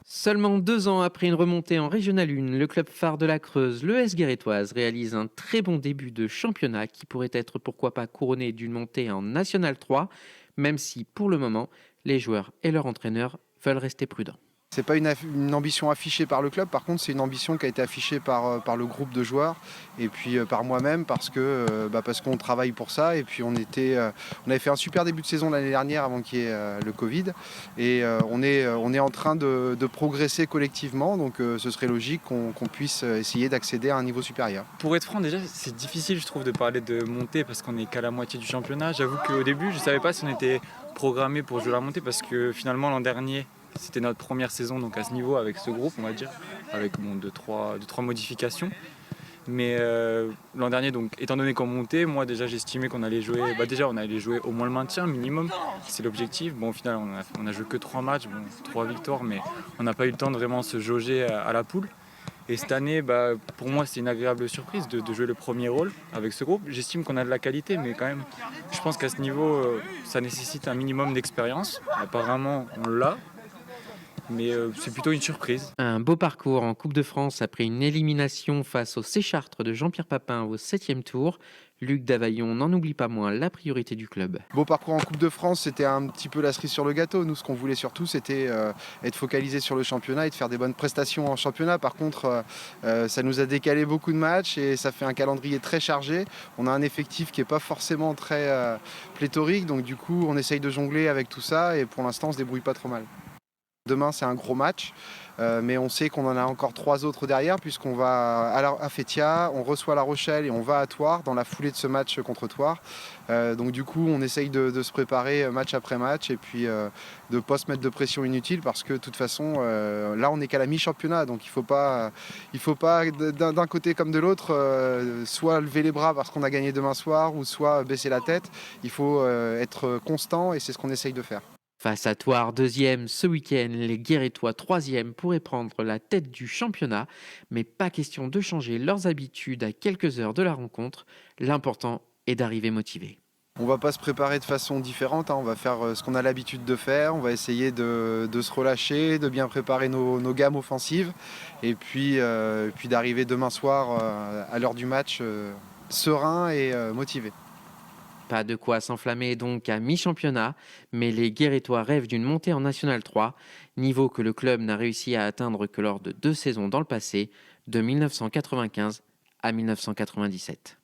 Seulement 2 ans après une remontée en Régional 1, le club phare de la Creuse, l'ES Guérétoise, réalise un très bon début de championnat qui pourrait être pourquoi pas couronné d'une montée en National 3, même si pour le moment, les joueurs et leur entraîneur veulent rester prudents. C'est pas une ambition affichée par le club, par contre c'est une ambition qui a été affichée par le groupe de joueurs et puis par moi-même parce qu'on travaille pour ça et puis on avait fait un super début de saison l'année dernière avant qu'il y ait le Covid et on est en train de progresser collectivement, donc ce serait logique qu'on puisse essayer d'accéder à un niveau supérieur. Pour être franc, déjà c'est difficile je trouve de parler de montée parce qu'on n'est qu'à la moitié du championnat. J'avoue qu'au début je ne savais pas si on était programmé pour jouer la montée parce que finalement l'an dernier c'était notre première saison donc à ce niveau avec ce groupe on va dire, avec deux, trois modifications. Mais l'an dernier, donc, étant donné qu'on montait, moi déjà j'estimais qu'on allait jouer, on allait jouer au moins le maintien minimum, c'est l'objectif. Bon au final on a joué que 3 matchs, 3 victoires, mais on n'a pas eu le temps de vraiment se jauger à la poule. Et cette année, pour moi c'est une agréable surprise de jouer le premier rôle avec ce groupe. J'estime qu'on a de la qualité, mais quand même je pense qu'à ce niveau ça nécessite un minimum d'expérience. Apparemment on l'a. Mais c'est plutôt une surprise. Un beau parcours en Coupe de France après une élimination face au Séchartres de Jean-Pierre Papin au 7e tour. Luc Davaillon n'en oublie pas moins la priorité du club. Beau parcours en Coupe de France, c'était un petit peu la cerise sur le gâteau. Nous, ce qu'on voulait surtout, c'était être focalisé sur le championnat et de faire des bonnes prestations en championnat. Par contre, ça nous a décalé beaucoup de matchs et ça fait un calendrier très chargé. On a un effectif qui n'est pas forcément très pléthorique, donc du coup, on essaye de jongler avec tout ça et pour l'instant, on se débrouille pas trop mal. Demain, c'est un gros match, mais on sait qu'on en a encore 3 autres derrière, puisqu'on va à Fétia, on reçoit La Rochelle et on va à Thouars dans la foulée de ce match contre Thouars. Donc du coup, on essaye de se préparer match après match et puis de ne pas se mettre de pression inutile, parce que de toute façon, là, on n'est qu'à la mi-championnat, donc il faut pas d'un côté comme de l'autre, soit lever les bras parce qu'on a gagné demain soir, ou soit baisser la tête. Il faut être constant et c'est ce qu'on essaye de faire. Face à Thouars, 2e ce week-end, les Guérétois 3e pourraient prendre la tête du championnat, mais pas question de changer leurs habitudes à quelques heures de la rencontre. L'important est d'arriver motivé. On va pas se préparer de façon différente, on va faire ce qu'on a l'habitude de faire, on va essayer de se relâcher, de bien préparer nos gammes offensives et puis d'arriver demain soir à l'heure du match serein et motivé. Pas de quoi s'enflammer donc à mi-championnat, mais les Guérétois rêvent d'une montée en National 3, niveau que le club n'a réussi à atteindre que lors de 2 saisons dans le passé, de 1995 à 1997.